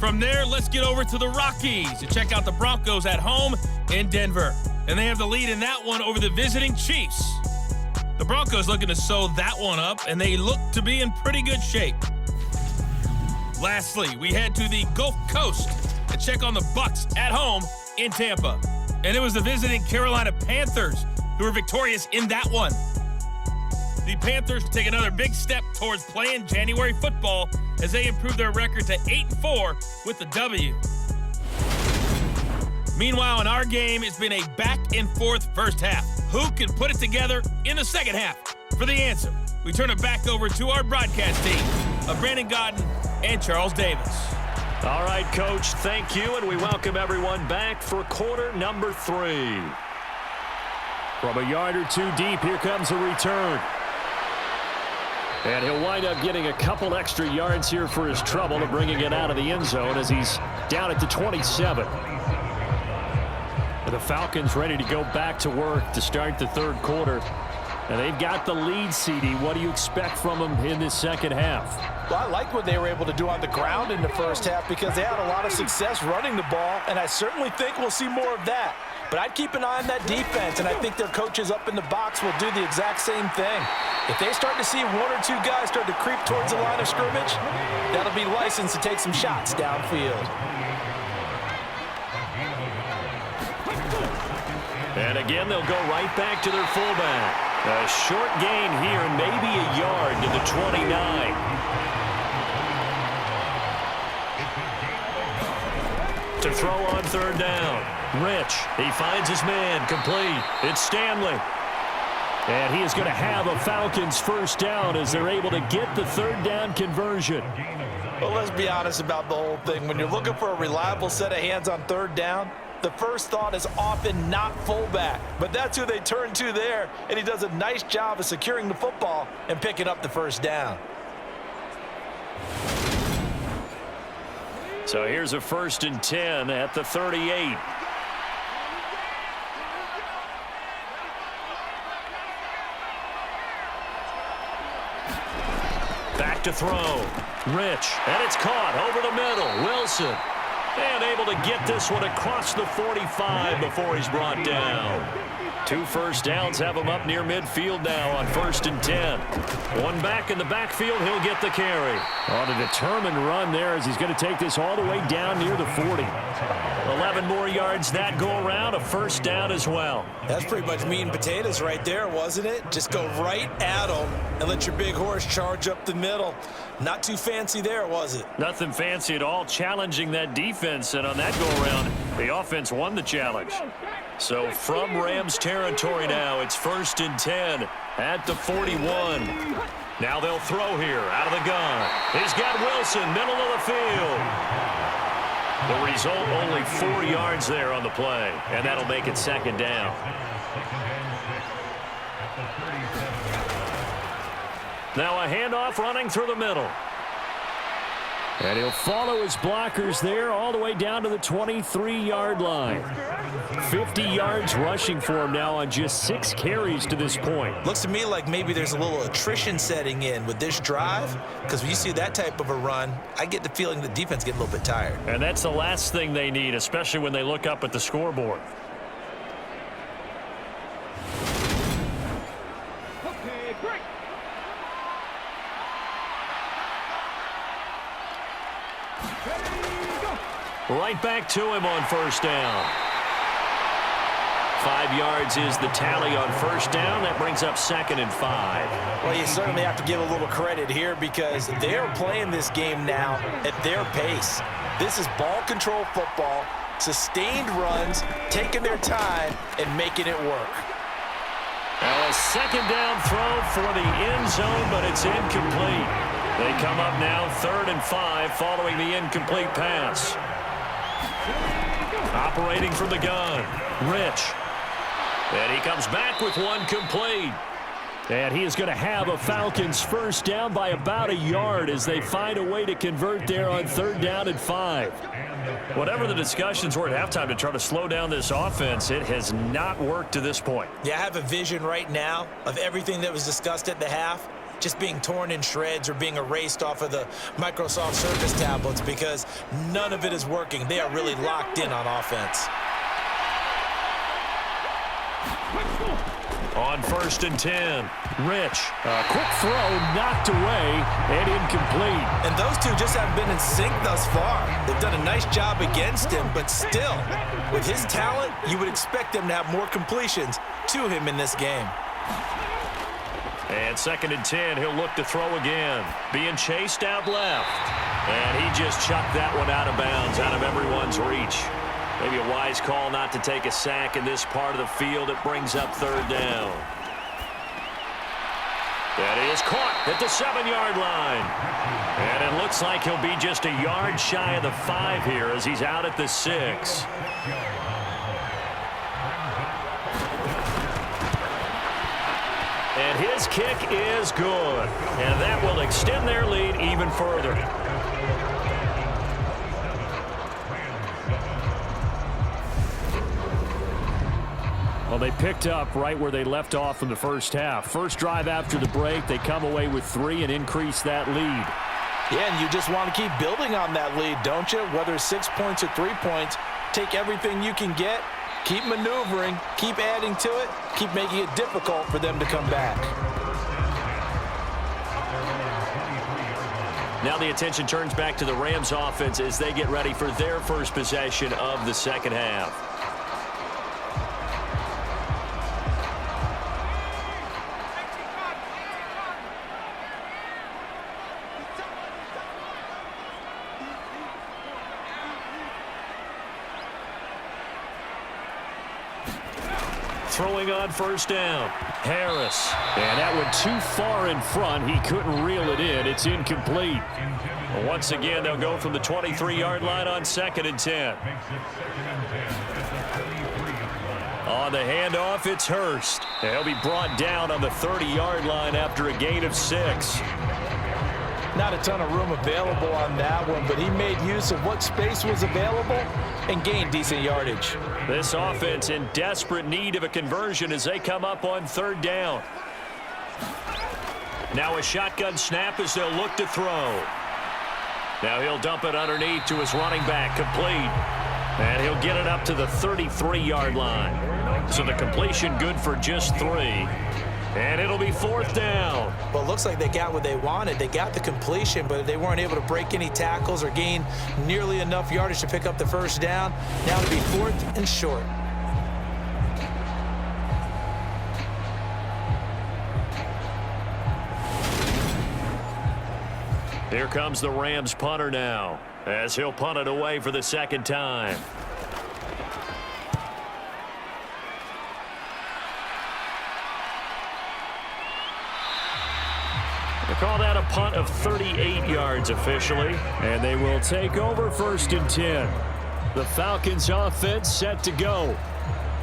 From there, let's get over to the Rockies to check out the Broncos at home in Denver. And they have the lead in that one over the visiting Chiefs. The Broncos looking to sew that one up, and they look to be in pretty good shape. Lastly, we head to the Gulf Coast to check on the Bucs at home in Tampa. And it was the visiting Carolina Panthers who were victorious in that one. The Panthers take another big step towards playing January football as they improve their record to 8-4 with the W. Meanwhile, in our game, it's been a back-and-forth first half. Who can put it together in the second half? For the answer, we turn it back over to our broadcast team of Brandon Godden and Charles Davis. All right, Coach, thank you, and we welcome everyone back for quarter number 3. From a yard or 2 deep, here comes a return. And he'll wind up getting a couple extra yards here for his trouble and bringing it out of the end zone as he's down at the 27. The Falcons ready to go back to work to start the third quarter. And they've got the lead, CD. What do you expect from them in this second half? Well, I like what they were able to do on the ground in the first half because they had a lot of success running the ball, and I certainly think we'll see more of that. But I'd keep an eye on that defense, and I think their coaches up in the box will do the exact same thing. If they start to see 1 or 2 guys start to creep towards the line of scrimmage, that'll be licensed to take some shots downfield. And again, they'll go right back to their fullback. A short gain here, maybe a yard to the 29. To throw on third down. Rich, he finds his man, complete. It's Stanley. And he is going to have a Falcons first down as they're able to get the third down conversion. Well, let's be honest about the whole thing. When you're looking for a reliable set of hands on third down, the first thought is often not fullback. But that's who they turn to there, and he does a nice job of securing the football and picking up the first down. So here's a 1st and 10 at the 38. Back to throw. Rich, and it's caught over the middle. Wilson, and able to get this one across the 45 before he's brought down. 2 first downs have him up near midfield now on 1st and 10. One back in the backfield, he'll get the carry. On a determined run there as he's going to take this all the way down near the 40. 11 more yards that go around, a first down as well. That's pretty much meat and potatoes right there, wasn't it? Just go right at them and let your big horse charge up the middle. Not too fancy there, was it? Nothing fancy at all, challenging that defense, and on that go-around, the offense won the challenge. So from Rams territory now, it's 1st and 10 at the 41. Now they'll throw here out of the gun. He's got Wilson, middle of the field. The result, only 4 yards there on the play, and that'll make it 2nd down. Now a handoff running through the middle. And he'll follow his blockers there all the way down to the 23-yard line. 50 yards rushing for him now on just 6 carries to this point. Looks to me like maybe there's a little attrition setting in with this drive, because when you see that type of a run, I get the feeling the defense getting a little bit tired. And that's the last thing they need, especially when they look up at the scoreboard. Right back to him on first down. 5 yards is the tally on first down. That brings up 2nd and 5. Well, you certainly have to give a little credit here because they're playing this game now at their pace. This is ball control football, sustained runs, taking their time, and making it work. Now a 2nd down throw for the end zone, but it's incomplete. They come up now 3rd and 5 following the incomplete pass. Operating from the gun, Rich. And he comes back with one complete. And he is going to have a Falcons first down by about a yard as they find a way to convert there on 3rd down and 5. Whatever the discussions were at halftime to try to slow down this offense, it has not worked to this point. Yeah, I have a vision right now of everything that was discussed at the half just being torn in shreds or being erased off of the Microsoft Surface tablets because none of it is working. They are really locked in on offense. On 1st and 10, Rich. A quick throw knocked away and incomplete. And those two just haven't been in sync thus far. They've done a nice job against him, but still, with his talent, you would expect them to have more completions to him in this game. And 2nd and 10, he'll look to throw again. Being chased out left. And he just chucked that one out of bounds, out of everyone's reach. Maybe a wise call not to take a sack in this part of the field. It brings up 3rd down. That is caught at the 7-yard line. And it looks like he'll be just a yard shy of the 5 here as he's out at the 6. And his kick is good. And that will extend their lead even further. Well, they picked up right where they left off in the first half. First drive after the break, they come away with 3 and increase that lead. Yeah, and you just want to keep building on that lead, don't you? Whether it's 6 points or 3 points, take everything you can get, keep maneuvering, keep adding to it, keep making it difficult for them to come back. Now the attention turns back to the Rams offense as they get ready for their first possession of the second half. Throwing on first down, Harris. And that went too far in front. He couldn't reel it in. It's incomplete. Once again, they'll go from the 23-yard line on 2nd and 10. On the handoff, it's Hurst. He'll be brought down on the 30-yard line after a gain of 6. Not a ton of room available on that one, but he made use of what space was available and gained decent yardage. This offense in desperate need of a conversion as they come up on 3rd down. Now a shotgun snap as they'll look to throw. Now he'll dump it underneath to his running back, complete. And he'll get it up to the 33-yard line. So the completion good for just 3. And it'll be 4th down. Well, it looks like they got what they wanted. They got the completion, but they weren't able to break any tackles or gain nearly enough yardage to pick up the first down. Now it'll be 4th and short. Here comes the Rams punter now, as he'll punt it away for the 2nd time. They call that a punt of 38 yards officially, and they will take over 1st and 10. The Falcons offense set to go.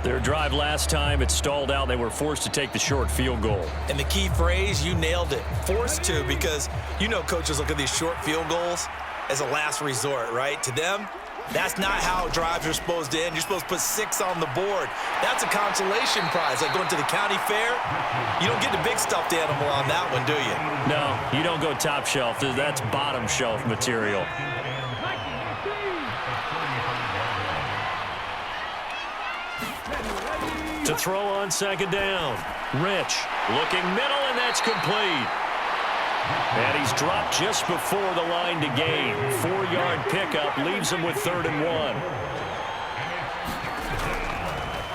Their drive last time, it stalled out. They were forced to take the short field goal. And the key phrase, you nailed it, forced to, because you know coaches look at these short field goals as a last resort, right? To them, that's not how drives are supposed to end. You're supposed to put 6 on the board. That's a consolation prize. Like going to the county fair, you don't get the big stuffed animal on that one, do you? No, you don't go top shelf. That's bottom shelf material. To throw on 2nd down. Rich looking middle, and that's complete. And he's dropped just before the line to gain. 4-yard pickup leaves him with 3rd and 1.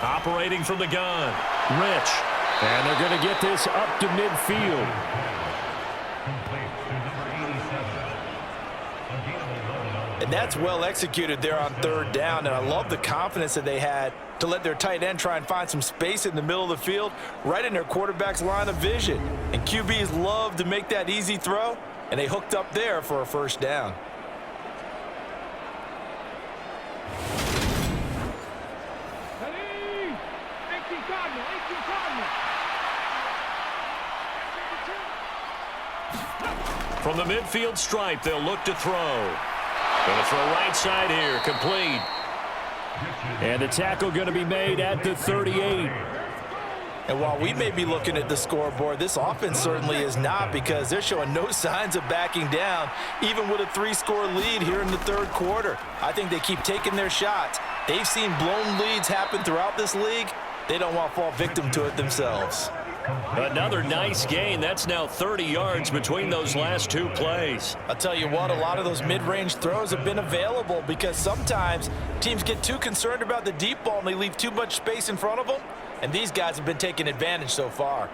Operating from the gun, Rich. And they're going to get this up to midfield. And that's well executed there on 3rd down, and I love the confidence that they had to let their tight end try and find some space in the middle of the field, right in their quarterback's line of vision. And QBs love to make that easy throw, and they hooked up there for a 1st down. From the midfield stripe, they'll look to throw. Going to throw right side here, complete. And the tackle going to be made at the 38. And while we may be looking at the scoreboard, this offense certainly is not, because they're showing no signs of backing down, even with a 3-score lead here in the 3rd quarter. I think they keep taking their shots. They've seen blown leads happen throughout this league. They don't want to fall victim to it themselves. Another nice gain. That's now 30 yards between those last 2 plays. I'll tell you what, a lot of those mid-range throws have been available, because sometimes teams get too concerned about the deep ball and they leave too much space in front of them, and these guys have been taking advantage so far.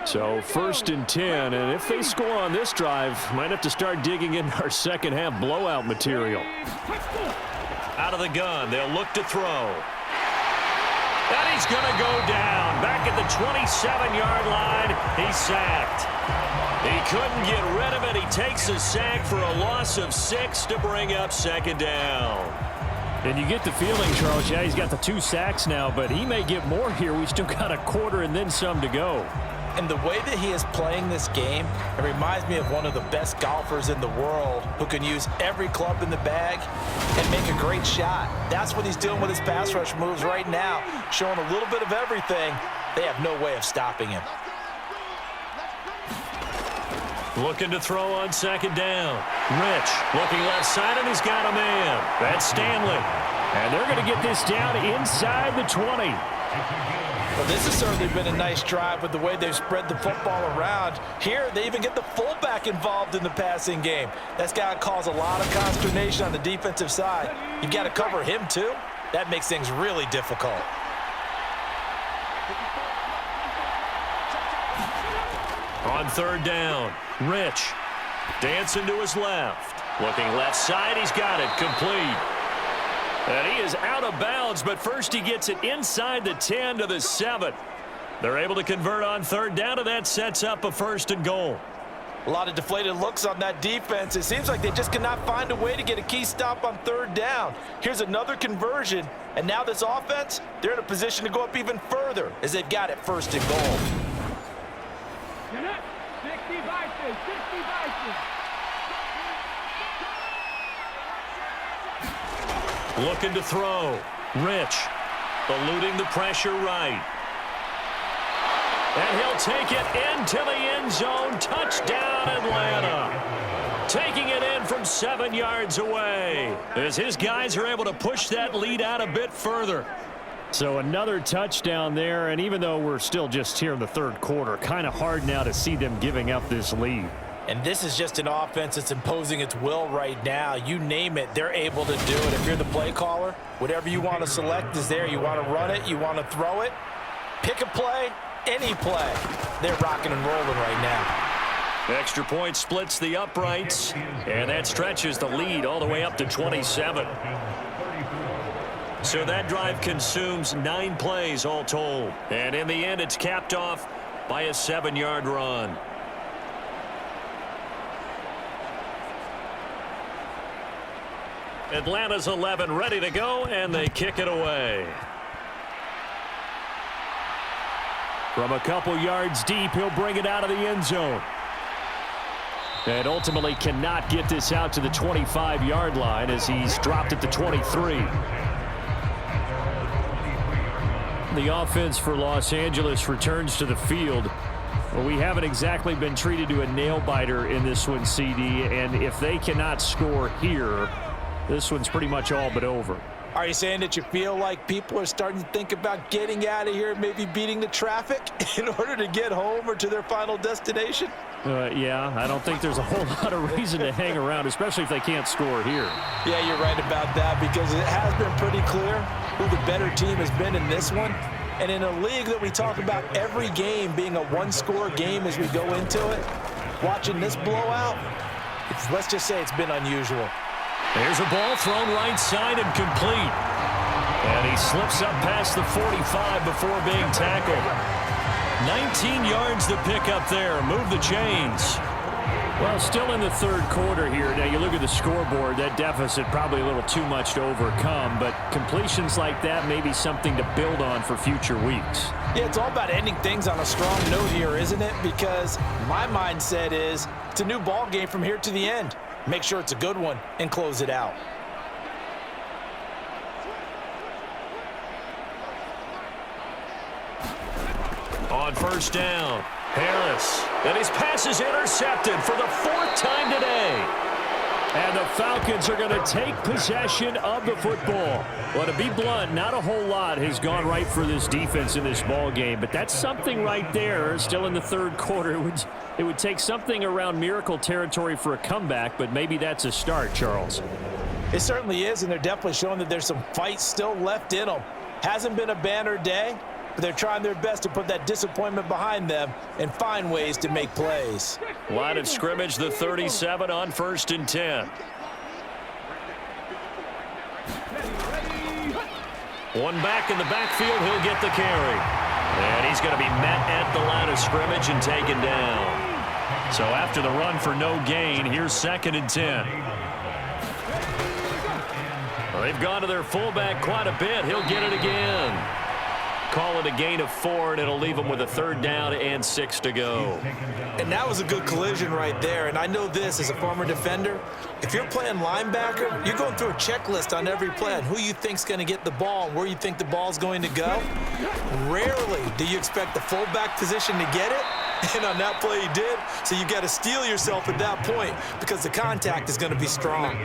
So 1st and 10, and if they score on this drive, might have to start digging into our second half blowout material. Out of the gun, they'll look to throw. And he's going to go down. Back at the 27-yard line, he's sacked. He couldn't get rid of it. He takes a sack for a loss of 6 to bring up 2nd down. And you get the feeling, Charles, yeah, he's got the 2 sacks now, but he may get more here. We still got a quarter and then some to go. And the way that he is playing this game, it reminds me of one of the best golfers in the world who can use every club in the bag and make a great shot. That's what he's doing with his pass rush moves right now, showing a little bit of everything. They have no way of stopping him. Looking to throw on 2nd down. Rich looking left side, and he's got a man. That's Stanley. And they're going to get this down inside the 20. Well, this has certainly been a nice drive with the way they've spread the football around. Here, they even get the fullback involved in the passing game. That's got to cause a lot of consternation on the defensive side. You've got to cover him, too. That makes things really difficult. On 3rd down, Rich dancing to his left. Looking left side, he's got it, complete. And he is out of bounds, but first he gets it inside the 10 to the 7. They're able to convert on 3rd down, and that sets up a 1st and goal. A lot of deflated looks on that defense. It seems like they just cannot find a way to get a key stop on 3rd down. Here's another conversion, and now this offense, they're in a position to go up even further as they've got it 1st and goal. 60 vices, 60 vices. Looking to throw. Rich eluding the pressure right. And he'll take it into the end zone. Touchdown, Atlanta. Taking it in from 7 yards away as his guys are able to push that lead out a bit further. So another touchdown there, and even though we're still just here in the 3rd quarter, kind of hard now to see them giving up this lead. And this is just an offense that's imposing its will right now. You name it, they're able to do it. If you're the play caller, whatever you want to select is there. You want to run it, you want to throw it, pick a play, any play. They're rocking and rolling right now. Extra point splits the uprights, and that stretches the lead all the way up to 27. So that drive consumes 9 plays all told. And in the end, it's capped off by a 7-yard run. Atlanta's 11 ready to go, and they kick it away. From a couple yards deep, he'll bring it out of the end zone. And ultimately cannot get this out to the 25-yard line as he's dropped at the 23. The offense for Los Angeles returns to the field. Well, we haven't exactly been treated to a nail-biter in this one, CD, and if they cannot score here, this one's pretty much all but over. Are you saying that you feel like people are starting to think about getting out of here, maybe beating the traffic in order to get home or to their final destination? Yeah, I don't think there's a whole lot of reason to hang around, especially if they can't score here. Yeah, you're right about that because it has been pretty clear who the better team has been in this one. And in a league that we talk about every game being a one-score game as we go into it, watching this blowout, let's just say it's been unusual. There's a ball thrown right side and complete. And he slips up past the 45 before being tackled. 19 yards to pick up there. Move the chains. Well, still in the third quarter here. Now, you look at the scoreboard, that deficit probably a little too much to overcome, but completions like that may be something to build on for future weeks. Yeah, it's all about ending things on a strong note here, isn't it? Because my mindset is it's a new ball game from here to the end. Make sure it's a good one and close it out. On first down, Harris. And his pass is intercepted for the fourth time today. And the Falcons are going to take possession of the football. Well, to be blunt, not a whole lot has gone right for this defense in this ball game, but that's something right there. Still in the third quarter, it would take something around miracle territory for a comeback, but maybe that's a start, Charles. It certainly is, and they're definitely showing that there's some fight still left in them. Hasn't been a banner day, but they're trying their best to put that disappointment behind them and find ways to make plays. Line of scrimmage, the 37 on 1st and 10. One back in the backfield, he'll get the carry. And he's going to be met at the line of scrimmage and taken down. So after the run for no gain, here's 2nd and 10. Well, they've gone to their fullback quite a bit. He'll get it again. Call it a gain of 4, and it'll leave them with a 3rd down and 6 to go. And that was a good collision right there. And I know this as a former defender. If you're playing linebacker, you're going through a checklist on every play on who you think's going to get the ball and where you think the ball's going to go. Rarely do you expect the fullback position to get it. And on that play he did. So you got to steel yourself at that point because the contact is going to be strong.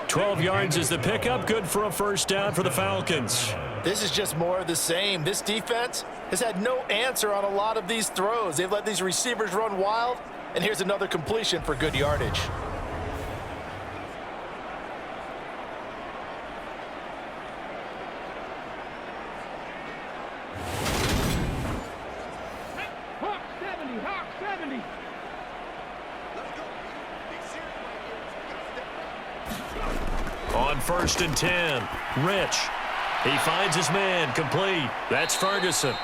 12 yards is the pickup. Good for a 1st down for the Falcons. This is just more of the same. This defense has had no answer on a lot of these throws. They've let these receivers run wild, and here's another completion for good yardage. Hawk 70, Hawk 70. On 1st and 10, Rich. He finds his man, complete. That's Ferguson.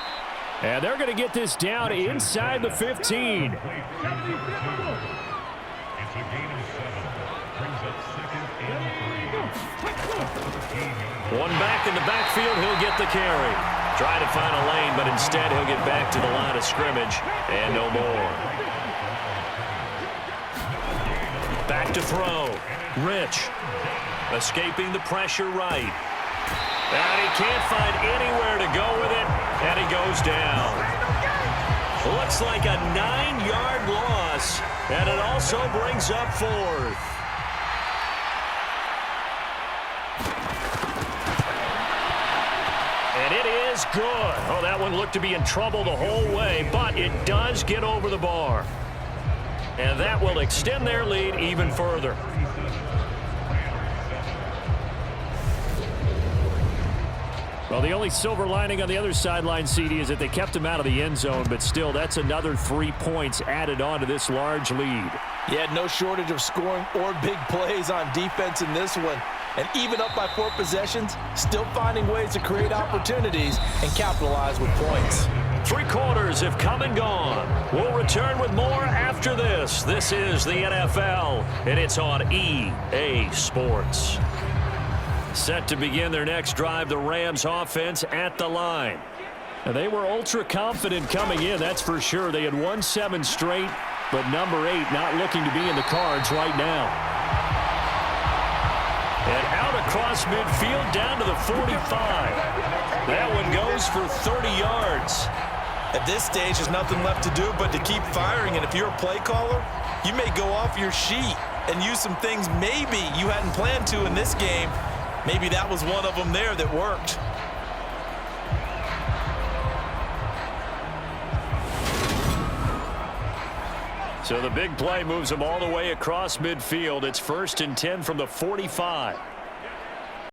And they're going to get this down inside the 15. One back in the backfield, he'll get the carry. Try to find a lane, but instead he'll get back to the line of scrimmage and no more. Back to throw. Rich. Escaping the pressure right. And he can't find anywhere to go with it, and he goes down. Looks like a 9-yard loss, and it also brings up 4th. And it is good. Oh, that one looked to be in trouble the whole way, but it does get over the bar. And that will extend their lead even further. Well, the only silver lining on the other sideline, CD, is that they kept him out of the end zone, but still, that's another 3 points added on to this large lead. Yeah, no shortage of scoring or big plays on defense in this one. And even up by 4 possessions, still finding ways to create opportunities and capitalize with points. 3 quarters have come and gone. We'll return with more after this. This is the NFL, and it's on EA Sports. Set to begin their next drive, the Rams offense at the line. Now, they were ultra confident coming in, that's for sure. They had won 7 straight, but number 8 not looking to be in the cards right now. And out across midfield down to the 45. That one goes for 30 yards. At this stage, there's nothing left to do but to keep firing. And if you're a play caller, you may go off your sheet and use some things maybe you hadn't planned to in this game Maybe that was one of them there that worked. So the big play moves them all the way across midfield. It's 1st and 10 from the 45.